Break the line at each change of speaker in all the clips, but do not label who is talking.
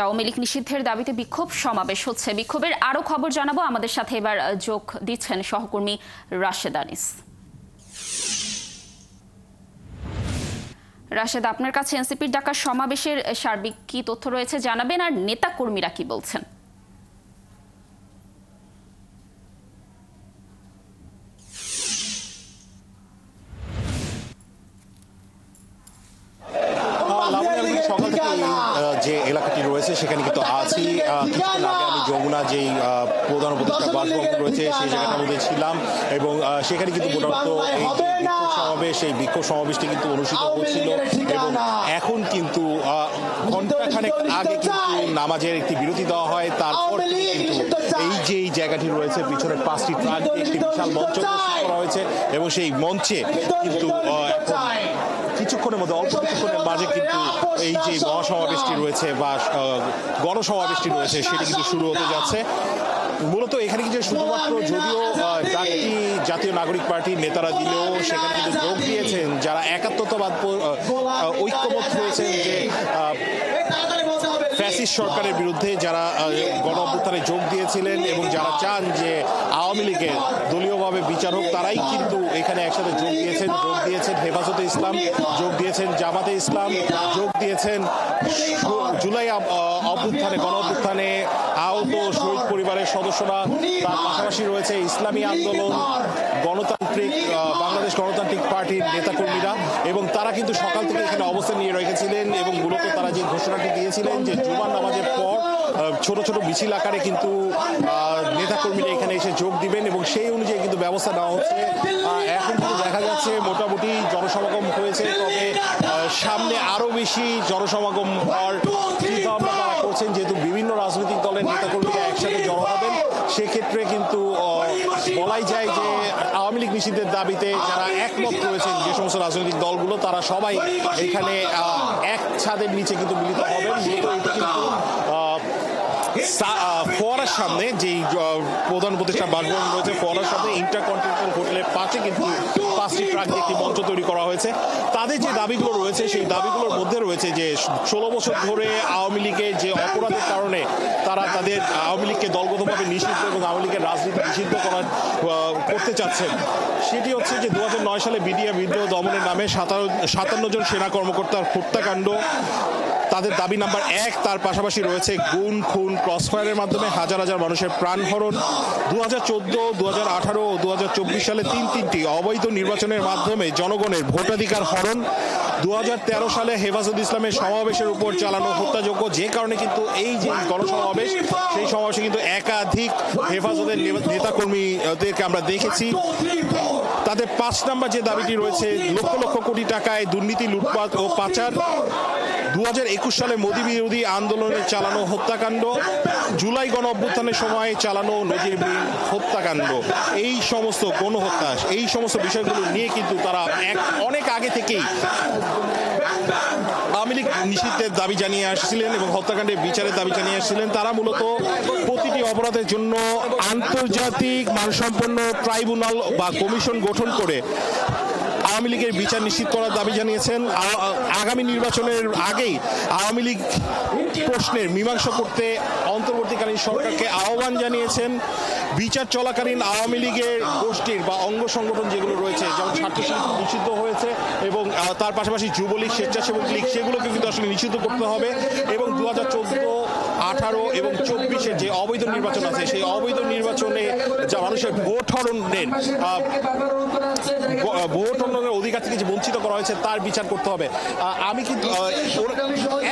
আওয়ামী লীগ নিষিদ্ধের দাবিতে বিক্ষোভ সমাবেশ হচ্ছে। বিক্ষোভের আরো খবর জানাবো। আমাদের সাথে এবার যোগ দিচ্ছেন সহকর্মী রাশেদ আনিস। রাশেদ, আপনার কাছে এনসিপির ডাকা সমাবেশের সার্বিক কি তথ্য রয়েছে জানাবেন, আর নেতা কর্মীরা কি বলছেন?
সকাল থেকে যে এলাকাটি রয়েছে সেখানে কিন্তু আছি। কিছুক্ষণ আগে আমি যমুনা যেই প্রধান উপদেষ্টা বাসভবন রয়েছে সেই জায়গাটার মধ্যে ছিলাম এবং সেখানে কিন্তু মোটামুটি এই যে বিক্ষোভ সমাবেশ, এই বিক্ষোভ সমাবেশটি কিন্তু অনুষ্ঠিত হচ্ছিল এবং এখন কিন্তু ঘণ্টাখানেক আগে কিন্তু নামাজের একটি বিরতি দেওয়া হয়। তারপর কিন্তু এই যে এই জায়গাটি রয়েছে পিছনে 5টি ট্রাক দিয়ে একটি বিশাল মঞ্চ প্রস্তুত করা হয়েছে এবং সেই মঞ্চে কিন্তু কিছুক্ষণের মধ্যে অল্প কিছুক্ষণের মাঝে কিন্তু এই যে মহাসমাবেশটি রয়েছে বা গণসমাবেশটি রয়েছে সেটি কিন্তু শুরু হতে যাচ্ছে। মূলত এখানে কিন্তু শুধুমাত্র যদিও ডাকটি জাতীয় নাগরিক পার্টির নেতারা দিলেও সেখানে কিন্তু যোগ দিয়েছেন যারা একাত্মতাবাদ ঐক্যমত হয়েছেন যে ফ্যাসিস্ট সরকারের বিরুদ্ধে যারা গণ অভ্যুত্থানে যোগ দিয়েছিলেন এবং যারা চান যে আওয়ামী লীগের দলীয়ভাবে বিচার হোক, তারাই কিন্তু এখানে একসাথে যোগ দিয়েছেন হেফাজতে ইসলাম, যোগ দিয়েছেন জামাতে ইসলাম, যোগ দিয়েছেন জুলাই অভ্যুত্থানে গণ অভ্যুত্থানে আহত শহীদ পরিবারের সদস্যরা। তার পাশাপাশি রয়েছে ইসলামী আন্দোলন, বাংলাদেশ গণতান্ত্রিক পার্টির নেতাকর্মীরা এবং তারা কিন্তু সকাল থেকে এখানে অবস্থান নিয়ে রেখেছিলেন এবং মূলত তারা যে ঘোষণাটি দিয়েছিলেন যে জুমার নামাজের পর ছোট ছোট মিছিল আকারে কিন্তু নেতাকর্মীরা এখানে এসে যোগ দিবেন এবং সেই অনুযায়ী কিন্তু ব্যবস্থা নেওয়া হচ্ছে। এখন কিন্তু দেখা যাচ্ছে মোটামুটি জনসমাগম হয়েছে, তবে সামনে আরো বেশি জনসমাগম হওয়ার চিন্তাভাবনা তারা করছেন। যেহেতু বিভিন্ন রাজনৈতিক দলের নেতাকর্মীরা একসাথে জড়ো হবেন, সেক্ষেত্রে কিন্তু বলাই যায় যে আওয়ামী লীগ নিষিদ্ধের দাবিতে যারা একমত রয়েছেন যে সমস্ত রাজনৈতিক দলগুলো, তারা সবাই এখানে এক ছাদের নিচে কিন্তু মিলিত হবেন। ফোয়ারার সামনে যেই প্রধান উপদেষ্টা বাসভবন রয়েছে, ফোয়ারার সামনে ইন্টারকন্টিনেন্টাল হোটেলের পাশে কিন্তু 5টি ট্রাক দিয়ে একটি মঞ্চ তৈরি করা হয়েছে। তাদের যে দাবিগুলো রয়েছে সেই দাবিগুলোর মধ্যে রয়েছে যে 16 বছর ধরে আওয়ামী লীগের যে অপরাধের কারণে তারা তাদের আওয়ামী লীগকে দলগতভাবে নিষিদ্ধ এবং আওয়ামী লীগের রাজনীতি নিষিদ্ধ করতে চাচ্ছেন। সেটি হচ্ছে যে 2009 সালে বিডিআর বিদ্রোহ দমনের নামে 57 জন সেনা কর্মকর্তার হত্যাকাণ্ড তাদের দাবি নাম্বার 1। তার পাশাপাশি রয়েছে গুম, খুন, ক্রসফায়ারের মাধ্যমে হাজার হাজার মানুষের প্রাণহরণ। 2014, 2018 ও 2024 সালে তিনটি অবৈধ নির্বাচনের মাধ্যমে জনগণের ভোটাধিকার হরণ। 2013 সালে হেফাজত ইসলামের সমাবেশের উপর চালানো হত্যাযজ্ঞ, যে কারণে কিন্তু এই যে গণসমাবেশ সেই সমাবেশে কিন্তু একাধিক হেফাজতের নেতাকর্মীদেরকে আমরা দেখেছি। তাদের 5 নম্বর যে দাবিটি রয়েছে লক্ষ লক্ষ কোটি টাকায় দুর্নীতি, লুটপাট ও পাচার। 2021 সালে মোদি বিরোধী আন্দোলনে চালানো হত্যাকাণ্ড, জুলাই গণ অভ্যুত্থানের সময় চালানো নজিরবিহীন হত্যাকাণ্ড, এই সমস্ত গণহত্যা, এই সমস্ত বিষয়গুলো নিয়ে কিন্তু তারা অনেক আগে থেকেই আওয়ামী লীগ নিষিদ্ধের দাবি জানিয়ে আসছিলেন এবং হত্যাকাণ্ডের বিচারের দাবি জানিয়ে আসছিলেন। তারা মূলত প্রতিটি অপরাধের জন্য আন্তর্জাতিক মানসম্পন্ন ট্রাইব্যুনাল বা কমিশন গঠন করে আওয়ামী লীগের বিচার নিশ্চিত করার দাবি জানিয়েছেন। আগামী নির্বাচনের আগেই আওয়ামী লীগ প্রশ্নের মীমাংসা করতে অন্তর্বর্তীকালীন সরকারকে আহ্বান জানিয়েছেন। বিচার চলাকালীন আওয়ামী লীগের গোষ্ঠীর বা অঙ্গ সংগঠন যেগুলো রয়েছে, যেমন ছাত্রশিল্প নিষিদ্ধ হয়েছে এবং তার পাশাপাশি যুবলীগ, স্বেচ্ছাসেবক লীগ, সেগুলোকে কিন্তু আসলে নিষিদ্ধ করতে হবে এবং 2014, 18 এবং 24-এর যে অবৈধ নির্বাচন আছে সেই অবৈধ নির্বাচনে যা মানুষের ভোট হরণের অধিকার থেকে যে বঞ্চিত করা হয়েছে তার বিচার করতে হবে। আমি কিন্তু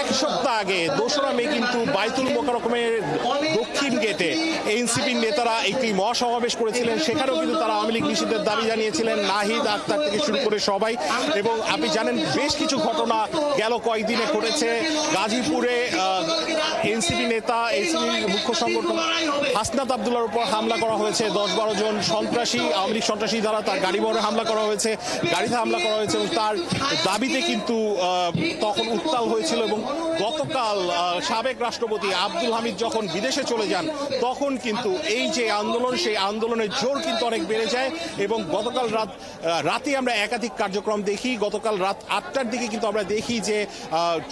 1 সপ্তাহ আগে 2রা মে কিন্তু বাইতুল মোকাররমের দক্ষিণ গেটে এনসিপির নেতারা একটি মহাসমাবেশ করেছিলেন। সেখানেও কিন্তু তারা আওয়ামী লীগ নিষিদ্ধের দাবি জানিয়েছিলেন, নাহিদ আক্তার থেকে শুরু করে সবাই। এবং আপনি জানেন বেশ কিছু ঘটনা গেল কয়েকদিনে ঘটেছে। গাজীপুরে এনসিপি নেতা, এনসিপির মুখ্য সংগঠন হাসনাত আবদুল্লাহর উপর হামলা করা হয়েছে। 10-12 জন সন্ত্রাসী, আওয়ামী লীগ সন্ত্রাসী দ্বারা তার গাড়ি বহরে হামলা করা হয়েছে, গাড়িতে হামলা করা হয়েছে এবং তার দাবিতে কিন্তু তখন উত্তাল হয়েছিল। এবং গতকাল সাবেক রাষ্ট্রপতি আব্দুল হামিদ যখন বিদেশে চলে যান তখন কিন্তু এই যে আন্দোলন, সেই আন্দোলনের জোর কিন্তু অনেক বেড়ে যায় এবং গতকাল রাতে আমরা একাধিক কার্যক্রম দেখি। গতকাল রাত 8টার দিকে কিন্তু আমরা দেখি যে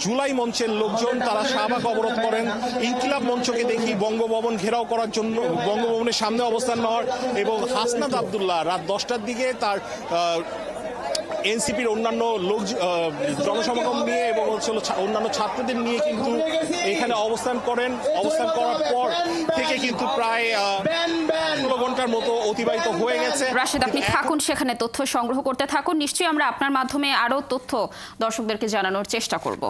জুলাই মঞ্চের লোকজন তারা শাহবাগ অবরোধ করেন করেন। ইনকিলাব মঞ্চকে দেখি বঙ্গভবন ঘেরাও করার জন্য, বঙ্গভবনের সামনে অবস্থান নেওয়ার, এবং হাসনাত আব্দুল্লাহ রাত 10টার দিকে তার এনসিপির অন্যান্য লোক জনসমাগম নিয়ে এবং অন্যান্য ছাত্রদের নিয়ে কিন্তু এখানে অবস্থান করেন। অবস্থান করার পর থেকে কিন্তু প্রায় 16 ঘন্টার মতো অতিবাহিত হয়ে গেছে।
রাশেদ, আপনি থাকুন সেখানে, তথ্য সংগ্রহ করতে থাকুন। নিশ্চয়ই আমরা আপনার মাধ্যমে আরও তথ্য দর্শকদেরকে জানানোর চেষ্টা করব।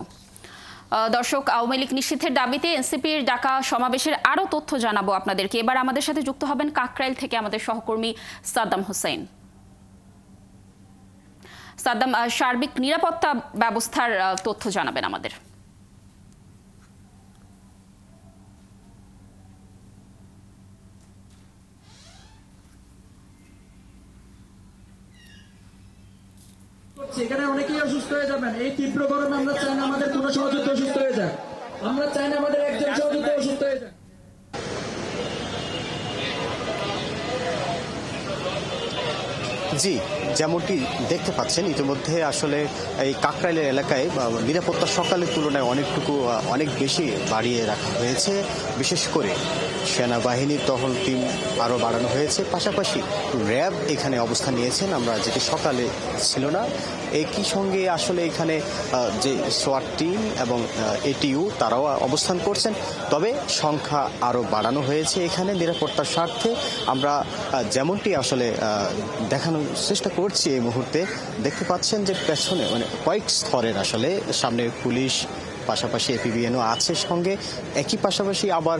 দর্শক, আওয়ামী লীগ নিষিদ্ধের দাবিতে এনসিপির ডাকা সমাবেশের আরও তথ্য জানাবো আপনাদেরকে। এবার আমাদের সাথে যুক্ত হবেন কাকরাইল থেকে আমাদের সহকর্মী সাদ্দাম হোসেন। সাদ্দাম, সার্বিক নিরাপত্তা ব্যবস্থার তথ্য জানাবেন আমাদের।
এখানে অনেকেই অসুস্থ হয়ে যাবেন। এই তীব্র গরমে আমরা চাই না আমাদের কোনো সহযোদ্ধা অসুস্থ হয়ে যাক। আমরা চাই না আমাদের একজন সহযোদ্ধা অসুস্থ হয়ে যাক।
জি, যেমনটি দেখতে পাচ্ছেন ইতিমধ্যে আসলে এই কাকরাইলের এলাকায় নিরাপত্তা সকালের তুলনায় অনেক বেশি বাড়িয়ে রাখা হয়েছে। বিশেষ করে সেনাবাহিনীর টহল টিম আরও বাড়ানো হয়েছে, পাশাপাশি র্যাব এখানে অবস্থান নিয়েছেন, আমরা যেটি সকালে ছিল না। একই সঙ্গে আসলে এখানে যে সোয়াট টিম এবং এটিইউ তারাও অবস্থান করছেন, তবে সংখ্যা আরও বাড়ানো হয়েছে এখানে নিরাপত্তার স্বার্থে। আমরা যেমনটি আসলে দেখানোর চেষ্টা করছি এই মুহূর্তে, দেখতে পাচ্ছেন যে পেছনে কয়েক স্তরের আসলে সামনে পুলিশ, পাশাপাশি এপিবিএনও আছে সঙ্গে, একই পাশাপাশি আবার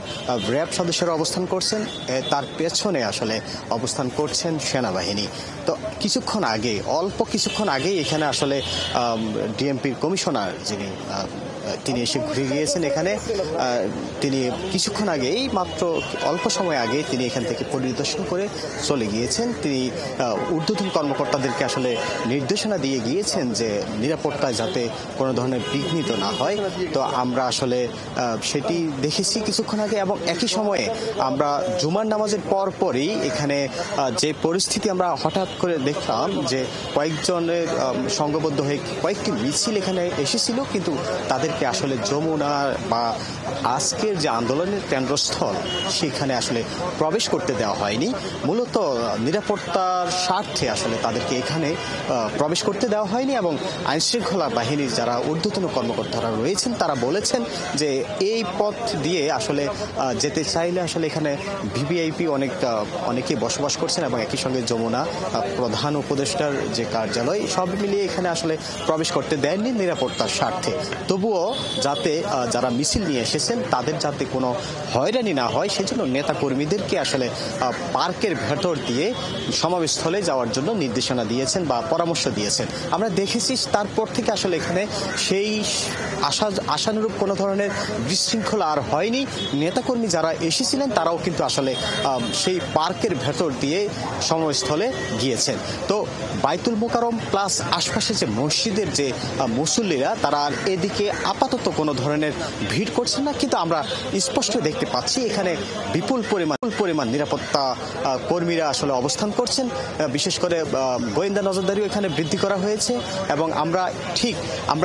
র্যাব সদস্যরা অবস্থান করছেন, তার পেছনে আসলে অবস্থান করছেন সেনাবাহিনী। তো অল্প কিছুক্ষণ আগেই এখানে আসলে ডিএমপির কমিশনার তিনি এসে ঘুরে গিয়েছেন এখানে। তিনি কিছুক্ষণ আগেই, মাত্র অল্প সময় আগে তিনি এখান থেকে পরিদর্শন করে চলে গিয়েছেন। তিনি ঊর্ধ্বতন কর্মকর্তাদেরকে আসলে নির্দেশনা দিয়ে গিয়েছেন যে নিরাপত্তায় যাতে কোনো ধরনের বিঘ্নিত না হয়। তো আমরা আসলে সেটি দেখেছি কিছুক্ষণ আগে, এবং একই সময়ে আমরা জুমার নামাজের পরই এখানে যে পরিস্থিতি আমরা হঠাৎ করে দেখলাম যে কয়েকজনের সংঘবদ্ধ হয়ে কয়েকটি মিছিল এখানে এসেছিল, কিন্তু তাদেরকে আসলে যমুনা বা আজকের যে আন্দোলনের কেন্দ্রস্থল সেখানে আসলে প্রবেশ করতে দেওয়া হয়নি। মূলত নিরাপত্তার স্বার্থে আসলে তাদেরকে এখানে প্রবেশ করতে দেওয়া হয়নি, এবং আইনশৃঙ্খলা বাহিনীর যারা ঊর্ধ্বতন কর্মকর্তারা রয়েছেন তারা বলেছেন যে এই পথ দিয়ে আসলে যেতে চাইলে আসলে এখানে ভিভিআইপি অনেকেই বসবাস করছেন, এবং একই সঙ্গে যমুনা প্রধান উপদেষ্টার যে কার্যালয়, সব মিলিয়ে এখানে আসলে প্রবেশ করতে দেননি নিরাপত্তার স্বার্থে। তবুও যাতে যারা মিছিল নিয়ে এসেছেন তাদের যাতে কোনো হয়রানি না হয় সেজন্য নেতা কর্মীদেরকে আসলে পার্কের ভেতর দিয়ে সমাবেশস্থলে যাওয়ার জন্য নির্দেশনা দিয়েছেন বা পরামর্শ দিয়েছেন। আমরা দেখেছি তারপর থেকে আসলে এখানে সেই আশানুরূপ কোনো ধরনের বিশৃঙ্খলা আর হয়নি। নেতাকর্মী যারা এসেছিলেন তারাও কিন্তু আসলে সেই পার্কের ভেতর দিয়ে সমাবেশস্থলে গিয়েছেন। তো বাইতুল মোকাররম প্লাস আশপাশে যে মসজিদের যে মুসল্লিরা তারা আর এদিকে আপাতত কোনো ধরনের ভিড় করছেন না, কিন্তু আমরা স্পষ্ট দেখতে পাচ্ছি এখানে বিপুল পরিমাণ নিরাপত্তা কর্মীরা আসলে অবস্থান করছেন। বিশেষ করে গোয়েন্দা নজরদারিও এখানে বৃদ্ধি করা হয়েছে, এবং আমরা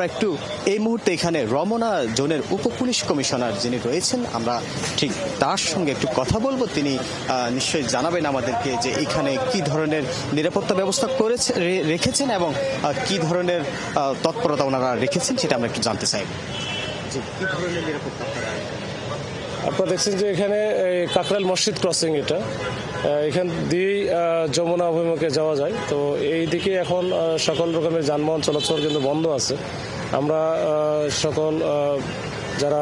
একটু এই মুহূর্তে এখানে রমনা জোনের উপপুলিশ কমিশনার যিনি রয়েছেন, আমরা ঠিক তার সঙ্গে একটু কথা বলবো। তিনি নিশ্চয়ই জানাবেন আমাদেরকে যে এখানে কি ধরনের নিরাপত্তা ব্যবস্থা রেখেছেন এবং কি ধরনের তৎপরতা ওনারা রেখেছেন সেটা আমরা একটু জানতে চাই। কি ধরনের নিরাপত্তা
আপনারা দেখছেন যে এখানে কাকরাইল মসজিদ ক্রসিং, এখান দিয়েই যমুনা অভিমুখে যাওয়া যায়। তো এই দিকে এখন সকল রকমের যানবাহন চলাচল কিন্তু বন্ধ আছে। আমরা সকল যারা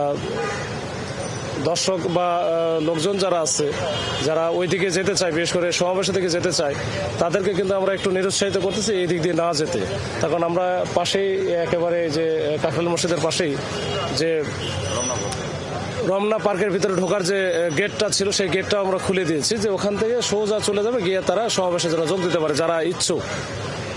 দর্শক বা লোকজন যারা আছে, যারা ওই দিকে যেতে চায়, বিশেষ করে সমাবেশের দিকে যেতে চায়, তাদেরকে কিন্তু আমরা একটু নিরুৎসাহিত করতেছি এই দিক দিয়ে না যেতে। তখন আমরা পাশেই একেবারে যে কাকরাইল মসজিদের পাশেই যে রমনা পার্কের ভিতরে ঢোকার যে গেটটা ছিল সেই গেটটা আমরা খুলে দিয়েছি, যে ওখান থেকে সোজা চলে যাবে, গিয়ে তারা সমাবেশে যারা যোগ দিতে পারে, যারা ইচ্ছুক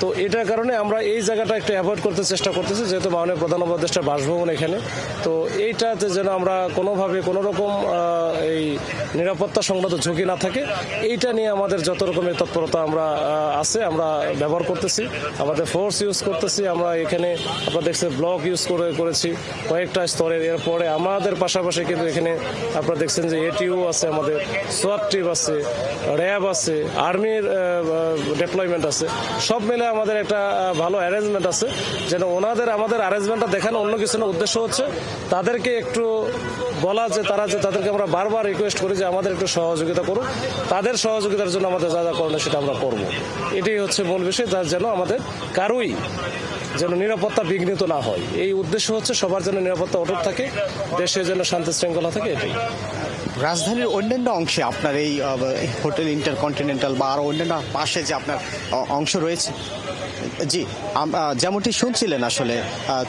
তো এটার কারণে আমরা এই জায়গাটা একটু অ্যাভয়েড করতে চেষ্টা করতেছি, যেহেতু মাননীয় প্রধান উপদেষ্টার বাসভবন এখানে। তো এইটাতে যেন আমরা কোনোভাবে কোনো রকম এই নিরাপত্তা সংক্রান্ত ঝুঁকি না থাকে, এইটা নিয়ে আমাদের যত রকমের তৎপরতা আমরা আমরা ব্যবহার করতেছি, আমাদের ফোর্স ইউজ করতেছি। আমরা এখানে আপনারা দেখছেন ব্লক ইউজ করেছি কয়েকটা স্তরের। এরপরে আমাদের পাশাপাশি কিন্তু এখানে আপনারা দেখছেন যে এটিও আছে, আমাদের সোয়াট টিম আছে, র্যাব আছে, আর্মির ডেপ্লয়মেন্ট আছে। সব মিলে আমাদের একটা ভালো অ্যারেঞ্জমেন্ট আছে, যেন আমাদের অ্যারেঞ্জমেন্টটা দেখানো অন্য কিছু না। উদ্দেশ্য হচ্ছে তাদেরকে একটু বলা যে তাদেরকে আমরা বারবার রিকোয়েস্ট করি যে আমাদের একটু সহযোগিতা করুন, তাদের সহযোগিতার জন্য আমাদের যা যা করণীয় সেটা আমরা করব। এটাই হচ্ছে মূল বিষয়, যার যেন আমাদের কারোই যেন নিরাপত্তা বিঘ্নিত না হয়। এই উদ্দেশ্য হচ্ছে সবার যেন নিরাপত্তা অটুট থাকে, দেশে যেন শান্তি শৃঙ্খলা থাকে, এটাই।
রাজধানীর অন্যান্য অংশে আপনার এই হোটেল ইন্টারকন্টিনেন্টাল বা আরো অন্যান্য পাশে যে আপনার অংশ রয়েছে, জি যেমনটি শুনছিলেন, আসলে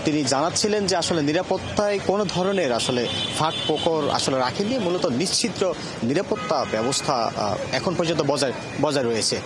তিনি জানাচ্ছিলেন যে আসলে নিরাপত্তায় কোনো ধরনের আসলে ফাঁক ফোকর আসলে রাখেননি, মূলত নিশ্চিত নিরাপত্তা ব্যবস্থা এখন পর্যন্ত বজায় রয়েছে।